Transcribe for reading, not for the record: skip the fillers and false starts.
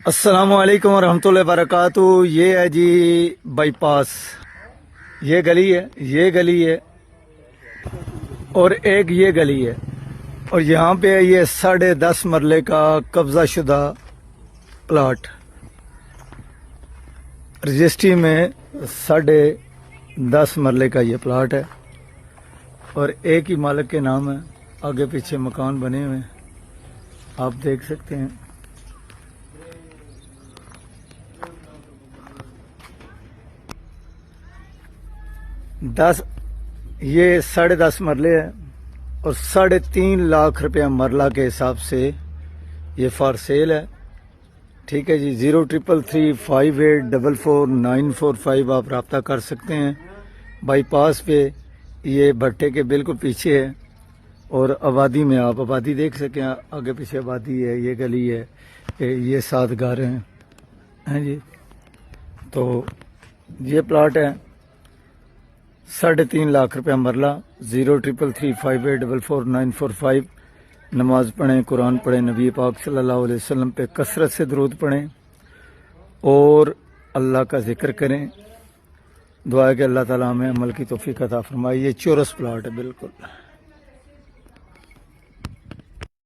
السلام علیکم ورحمۃ اللہ وبرکاتہ۔ یہ ہے جی بائی پاس، یہ گلی ہے اور ایک یہ گلی ہے، اور یہاں پہ یہ 10.5 مرلے کا قبضہ شدہ پلاٹ رجسٹری میں 10.5 مرلے کا یہ پلاٹ ہے، اور ایک ہی مالک کے نام ہے۔ آگے پیچھے مکان بنے ہوئے ہیں، آپ دیکھ سکتے ہیں۔ یہ 10.5 مرلے ہے اور 3.5 لاکھ روپیہ مرلہ کے حساب سے یہ فار سیل ہے۔ ٹھیک ہے جی، 0335844945 آپ رابطہ کر سکتے ہیں۔ بائی پاس پہ یہ بھٹے کے بالکل پیچھے ہے، اور آبادی میں آپ آبادی دیکھ سکیں، آگے پیچھے آبادی ہے، یہ گلی ہے، یہ 7 گھر ہیں جی۔ تو یہ پلاٹ ہے 3.5 لاکھ روپیہ مرلہ۔ 0335844945 نماز پڑھیں، قرآن پڑھیں، نبی پاک صلی اللہ علیہ وسلم پہ کثرت سے درود پڑھیں اور اللہ کا ذکر کریں۔ دعا ہے کہ اللہ تعالیٰ ہمیں عمل کی توفیق عطا فرمائے۔ یہ چورس پلاٹ ہے بالکل۔